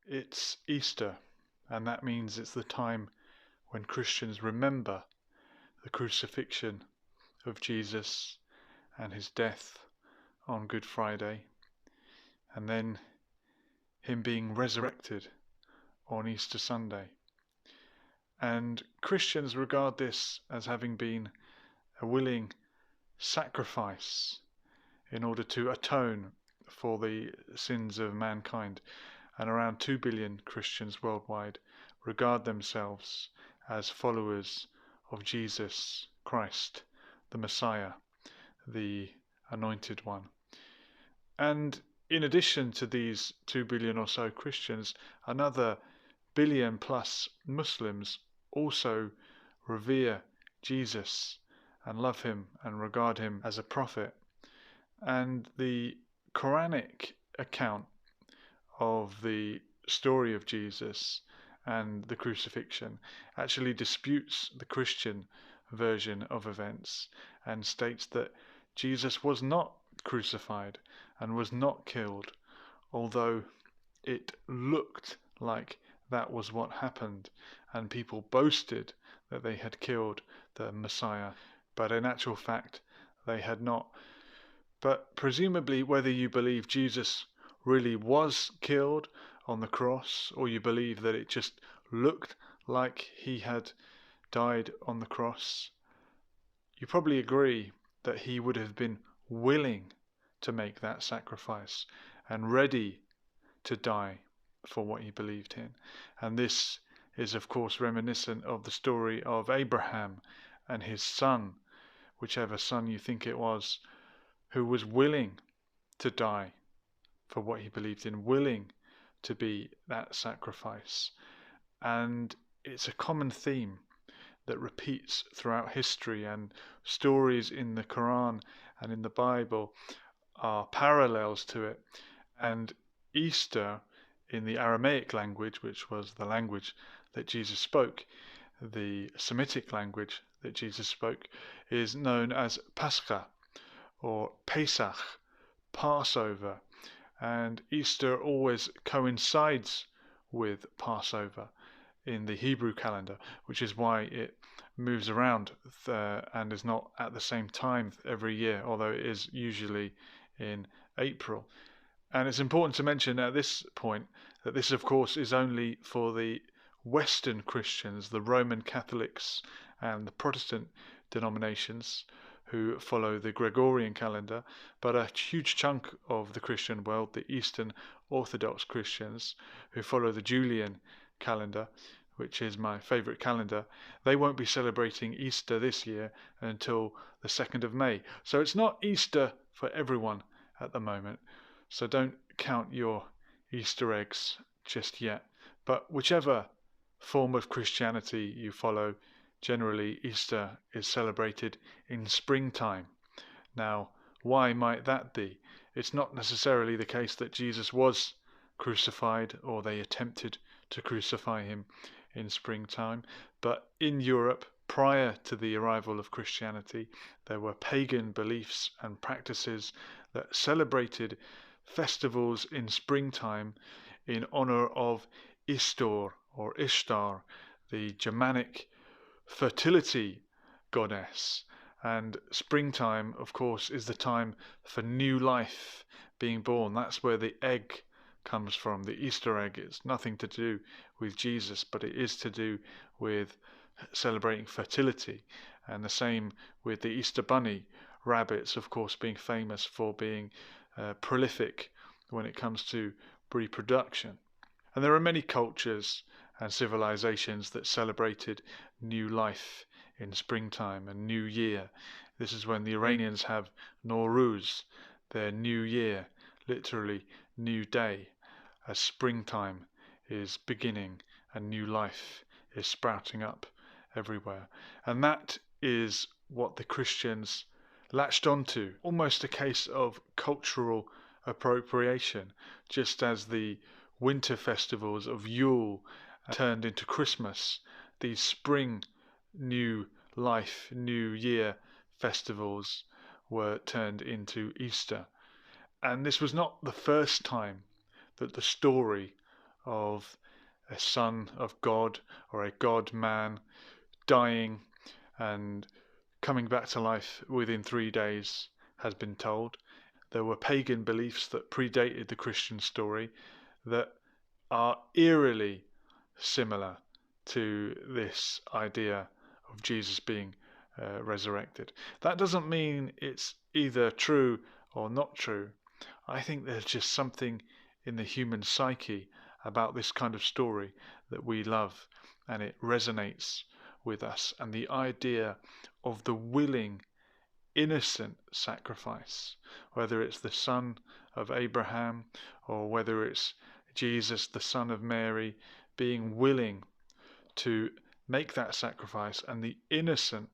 It's Easter, and that means it's the time when Christians remember the crucifixion of Jesus and his death on Good Friday, and then him being resurrected on Easter Sunday. And Christians regard this as having been a willing sacrifice in order to atone for the sins of mankind. And around 2 billion Christians worldwide regard themselves as followers of Jesus Christ, the Messiah, the Anointed One. And in addition to these 2 billion or so Christians, another billion plus Muslims also revere Jesus and love him and regard him as a prophet. And the Quranic account of the story of Jesus and the crucifixion actually disputes the Christian version of events and states that Jesus was not crucified and was not killed, although it looked like that was what happened and people boasted that they had killed the Messiah, but in actual fact they had not. But presumably, whether you believe Jesus really was killed on the cross, or you believe that it just looked like he had died on the cross, you probably agree that he would have been willing to make that sacrifice and ready to die for what he believed in. And this is of course reminiscent of the story of Abraham and his son, whichever son you think it was, who was willing to die for what he believed in, willing to be that sacrifice. And it's a common theme that repeats throughout history, and stories in the Quran and in the Bible are parallels to it. And Easter, in the Aramaic language, which was the language that Jesus spoke, the Semitic language that Jesus spoke, is known as Pascha or Pesach, Passover. And Easter always coincides with Passover in the Hebrew calendar, which is why it moves around and is not at the same time every year, although it is usually in April. And it's important to mention at this point that this, of course, is only for the Western Christians, the Roman Catholics and the Protestant denominations who follow the Gregorian calendar, but a huge chunk of the Christian world, the Eastern Orthodox Christians who follow the Julian calendar, which is my favourite calendar, they won't be celebrating Easter this year until the 2nd of May. So it's not Easter for everyone at the moment. So don't count your Easter eggs just yet. But whichever form of Christianity you follow, generally Easter is celebrated in springtime. Now, why might that be? It's not necessarily the case that Jesus was crucified or they attempted to crucify him in springtime, but in Europe, prior to the arrival of Christianity, there were pagan beliefs and practices that celebrated festivals in springtime in honor of Istor or Ishtar, the Germanic fertility goddess. And springtime, of course, is the time for new life being born. That's where the egg comes from. The Easter egg is nothing to do with Jesus, but it is to do with celebrating fertility. And the same with the Easter bunny, rabbits, of course, being famous for being prolific when it comes to reproduction. And there are many cultures and civilizations that celebrated new life in springtime and New Year. This is when the Iranians have Nowruz, their New Year, literally new day, as springtime is beginning and new life is sprouting up everywhere. And that is what the Christians latched onto, almost a case of cultural appropriation, just as the winter festivals of Yule turned into Christmas. These spring new life, new year festivals were turned into Easter. And this was not the first time that the story of a son of God or a God-man dying and coming back to life within 3 days has been told. There were pagan beliefs that predated the Christian story that are eerily similar to this idea of Jesus being resurrected. That doesn't mean it's either true or not true. I think there's just something in the human psyche about this kind of story that we love, and it resonates with us. And the idea of the willing, innocent sacrifice, whether it's the son of Abraham or whether it's Jesus, the son of Mary, being willing to make that sacrifice, and the innocent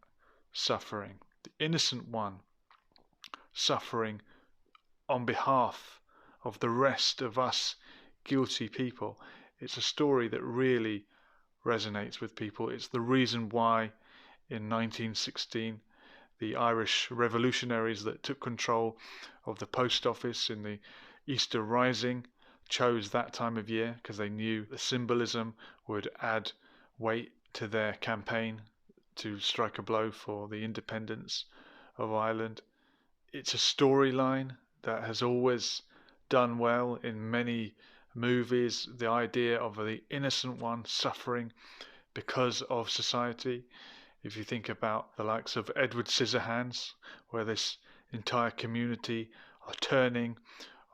suffering, the innocent one suffering on behalf of the rest of us guilty people. It's a story that really resonates with people. It's the reason why in 1916 the Irish revolutionaries that took control of the post office in the Easter Rising chose that time of year, because they knew the symbolism would add weight to their campaign to strike a blow for the independence of Ireland. It's a storyline that has always done well in many movies, the idea of the innocent one suffering because of society. If you think about the likes of Edward Scissorhands, where this entire community are turning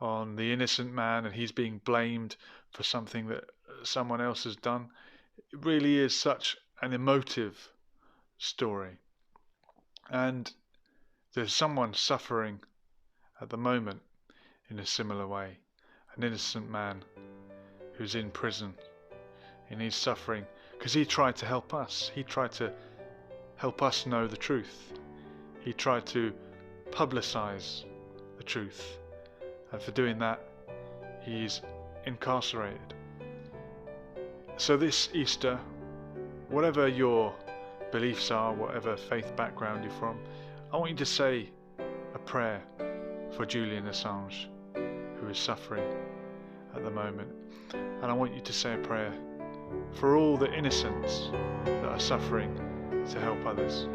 on the innocent man and he's being blamed for something that someone else has done. It really is such an emotive story. And there's someone suffering at the moment in a similar way. An innocent man who's in prison, and he's suffering because he tried to help us. He tried to help us know the truth. He tried to publicize the truth, and for doing that he's incarcerated. So this Easter, whatever your beliefs are, whatever faith background you're from, I want you to say a prayer for Julian Assange, who is suffering at the moment. And I want you to say a prayer for all the innocents that are suffering to help others.